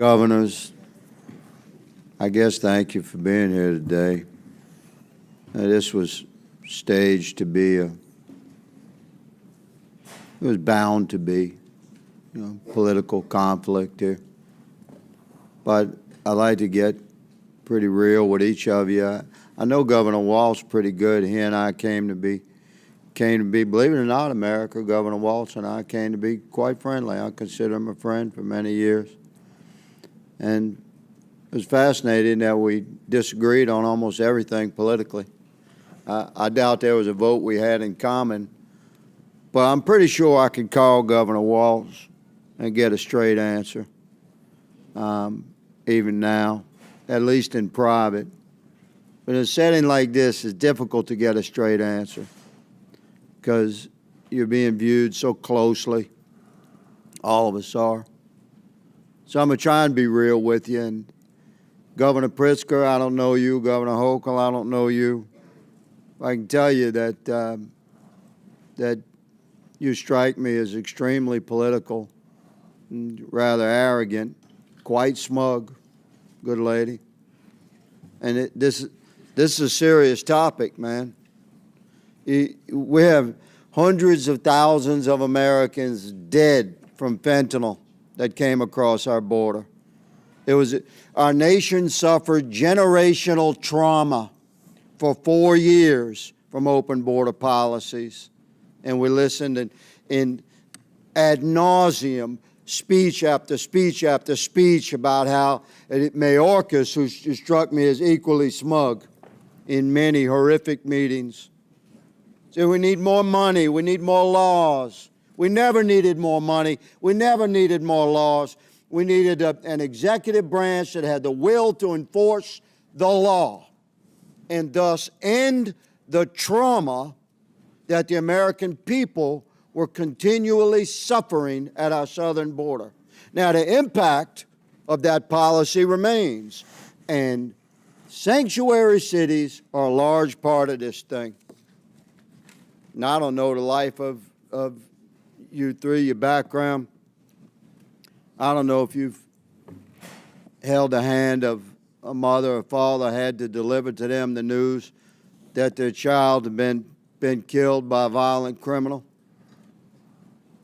Governors, I guess thank you for being here today. This was staged to be it was bound to be, political conflict here. But I like to get pretty real with each of you. I know Governor Walz pretty good. He and I came to be, believe it or not, America, Governor Walz and I came to be quite friendly. I consider him a friend for many years. And it was fascinating that we disagreed on almost everything politically. I doubt there was a vote we had in common, but I'm pretty sure I could call Governor Walz and get a straight answer, even now, at least in private. But in a setting like this, it's difficult to get a straight answer because you're being viewed so closely. All of us are. So I'm going to try and be real with you. And Governor Pritzker, I don't know you. Governor Hochul, I don't know you. I can tell you that that you strike me as extremely political, and rather arrogant, quite smug, good lady. And this is a serious topic, man. We have hundreds of thousands of Americans dead from fentanyl that came across our border. Our nation suffered generational trauma for 4 years from open border policies. And we listened in ad nauseum, speech after speech after speech about how Mayorkas, who struck me as equally smug in many horrific meetings, said we need more money, we need more laws. We never needed more money. We never needed more laws. We needed an executive branch that had the will to enforce the law and thus end the trauma that the American people were continually suffering at our southern border. Now, the impact of that policy remains, and sanctuary cities are a large part of this thing. Now, I don't know the life of you three, your background. I don't know if you've held the hand of a mother or father, had to deliver to them the news that their child had been killed by a violent criminal.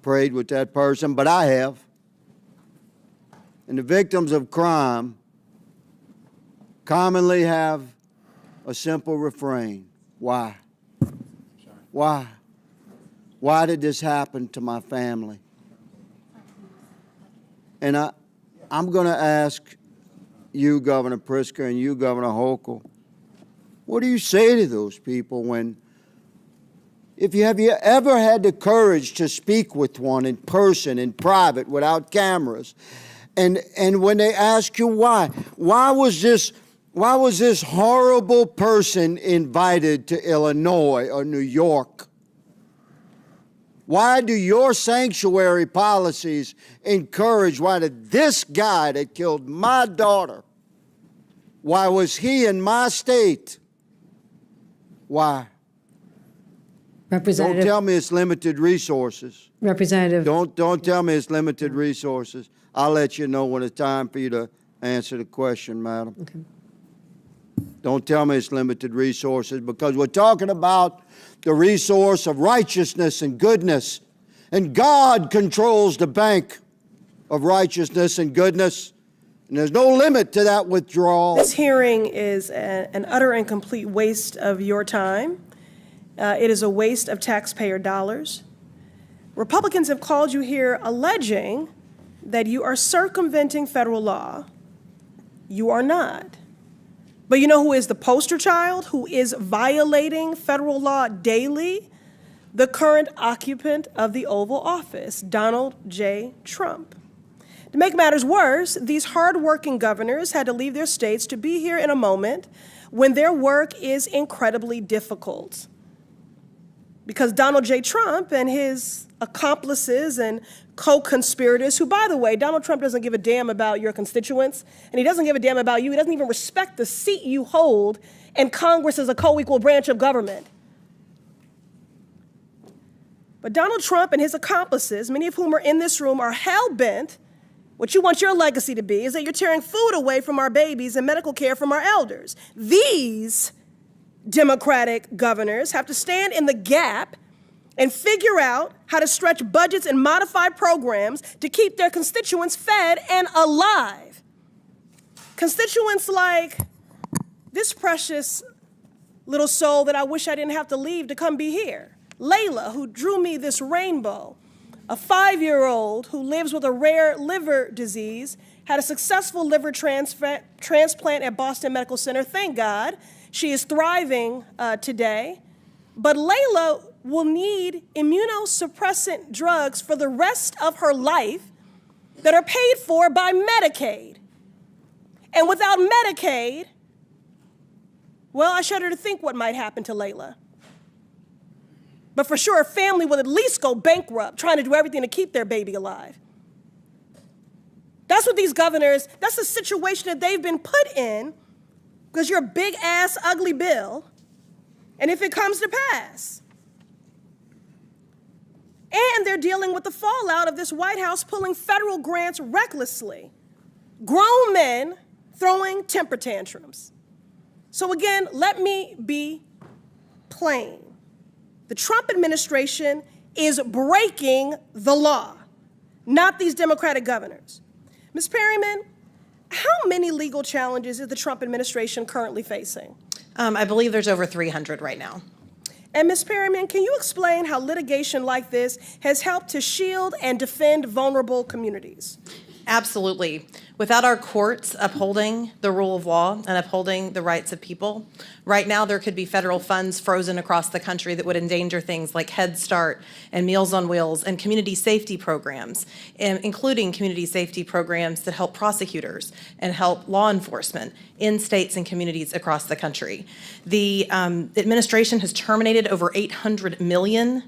Prayed with that person, but I have. And the victims of crime commonly have a simple refrain. Why? Why? Why did this happen to my family? And I'm going to ask you, Governor Pritzker, and you, Governor Hochul, what do you say to those people when, have you ever had the courage to speak with one in person, in private, without cameras, and when they ask you why was this horrible person invited to Illinois or New York? Why do your sanctuary policies encourage, why did this guy that killed my daughter, why was he in my state? Why? Representative. Don't tell me it's limited resources. Representative. Don't tell me it's limited resources. I'll let you know when it's time for you to answer the question, madam. Okay. Don't tell me it's limited resources, because we're talking about the resource of righteousness and goodness. And God controls the bank of righteousness and goodness. And there's no limit to that withdrawal. This hearing is an utter and complete waste of your time. It is a waste of taxpayer dollars. Republicans have called you here alleging that you are circumventing federal law. You are not. But you know who is the poster child, who is violating federal law daily? The current occupant of the Oval Office, Donald J. Trump. To make matters worse, these hardworking governors had to leave their states to be here in a moment when their work is incredibly difficult. Because Donald J. Trump and his accomplices and co-conspirators, who, by the way, Donald Trump doesn't give a damn about your constituents, and he doesn't give a damn about you. He doesn't even respect the seat you hold in Congress as a co-equal branch of government. But Donald Trump and his accomplices, many of whom are in this room, are hell-bent What you want your legacy to be is that you're tearing food away from our babies and medical care from our elders. These Democratic governors have to stand in the gap and figure out how to stretch budgets and modify programs to keep their constituents fed and alive. Constituents like this precious little soul that I wish I didn't have to leave to come be here. Layla, who drew me this rainbow. A 5-year-old who lives with a rare liver disease, had a successful liver transplant at Boston Medical Center. Thank God. She is thriving today. But Layla will need immunosuppressant drugs for the rest of her life that are paid for by Medicaid. And without Medicaid, well, I shudder to think what might happen to Layla. But for sure, a family will at least go bankrupt trying to do everything to keep their baby alive. That's what these governors, that's the situation that they've been put in because you're a big-ass, ugly bill, and if it comes to pass. And they're dealing with the fallout of this White House pulling federal grants recklessly. Grown men throwing temper tantrums. So again, let me be plain. The Trump administration is breaking the law, not these Democratic governors. Ms. Perryman, how many legal challenges is the Trump administration currently facing? I believe there's over 300 right now. And Ms. Perryman, can you explain how litigation like this has helped to shield and defend vulnerable communities? Absolutely. Without our courts upholding the rule of law and upholding the rights of people, right now there could be federal funds frozen across the country that would endanger things like Head Start and Meals on Wheels and community safety programs, including community safety programs that help prosecutors and help law enforcement in states and communities across the country. The administration has terminated over $800 million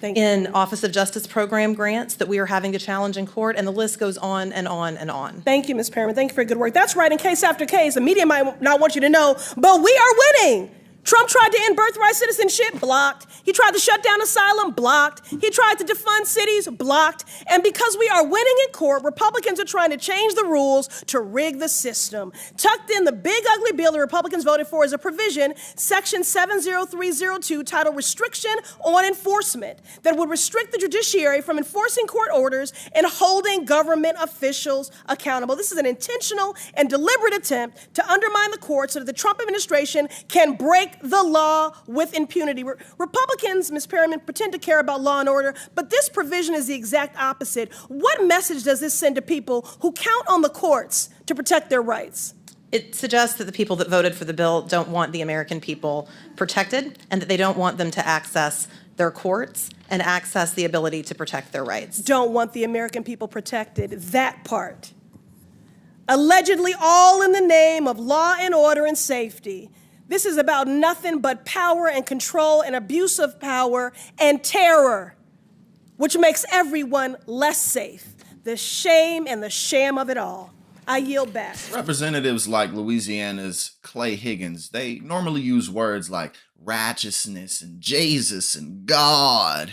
in Office of Justice Program grants that we are having to challenge in court, and the list goes on and on and on. Thank you, Ms. Perryman. Thank you for your good work. That's right, in case after case, the media might not want you to know, but we are winning. Trump tried to end birthright citizenship, blocked. He tried to shut down asylum, blocked. He tried to defund cities, blocked. And because we are winning in court, Republicans are trying to change the rules to rig the system. Tucked in the big ugly bill the Republicans voted for is a provision, Section 70302, titled Restriction on Enforcement, that would restrict the judiciary from enforcing court orders and holding government officials accountable. This is an intentional and deliberate attempt to undermine the courts so that the Trump administration can break the law with impunity. Republicans, Ms. Perryman, pretend to care about law and order, but this provision is the exact opposite. What message does this send to people who count on the courts to protect their rights? It suggests that the people that voted for the bill don't want the American people protected and that they don't want them to access their courts and access the ability to protect their rights. Don't want the American people protected, that part. Allegedly all in the name of law and order and safety. This is about nothing but power and control and abuse of power and terror, which makes everyone less safe. The shame and the sham of it all. I yield back. Representatives like Louisiana's Clay Higgins, they normally use words like righteousness and Jesus and God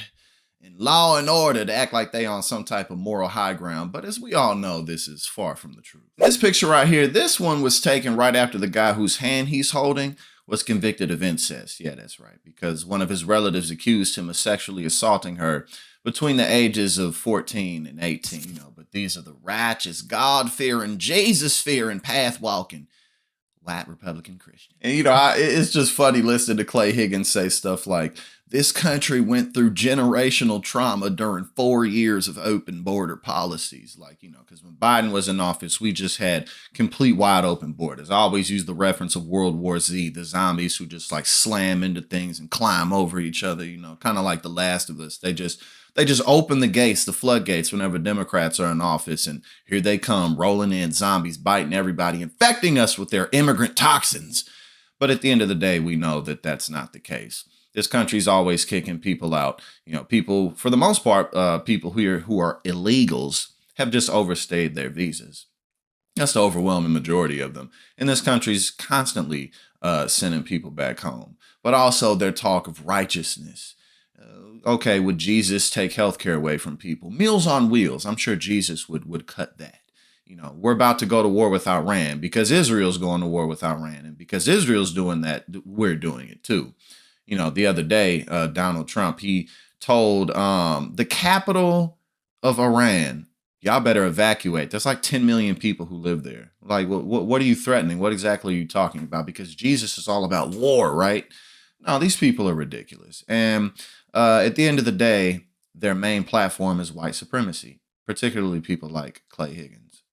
and law and order to act like they on some type of moral high ground. But as we all know, this is far from the truth. This picture right here, this one was taken right after the guy whose hand he's holding was convicted of incest. Yeah, that's right. Because one of his relatives accused him of sexually assaulting her between the ages of 14 and 18. But these are the righteous, God-fearing, Jesus-fearing, path-walking white Republican Christians. And, it's just funny listening to Clay Higgins say stuff like, this country went through generational trauma during 4 years of open border policies. Because when Biden was in office, we just had complete wide open borders. I always use the reference of World War Z, the zombies who just slam into things and climb over each other, kind of like The Last of Us. They just open the gates, the floodgates, whenever Democrats are in office. And here they come rolling in, zombies biting everybody, infecting us with their immigrant toxins. But at the end of the day, we know that that's not the case. This country's always kicking people out. People, for the most part, people here who are illegals have just overstayed their visas. That's the overwhelming majority of them. And this country's constantly sending people back home. But also their talk of righteousness, Okay, would Jesus take healthcare away from people? Meals on Wheels. I'm sure Jesus would cut that. We're about to go to war with Iran because Israel's going to war with Iran. And because Israel's doing that, we're doing it too. The other day, Donald Trump, he told the capital of Iran, y'all better evacuate. There's like 10 million people who live there. Like, what are you threatening? What exactly are you talking about? Because Jesus is all about war, right? No, these people are ridiculous. And at the end of the day, their main platform is white supremacy, particularly people like Clay Higgins.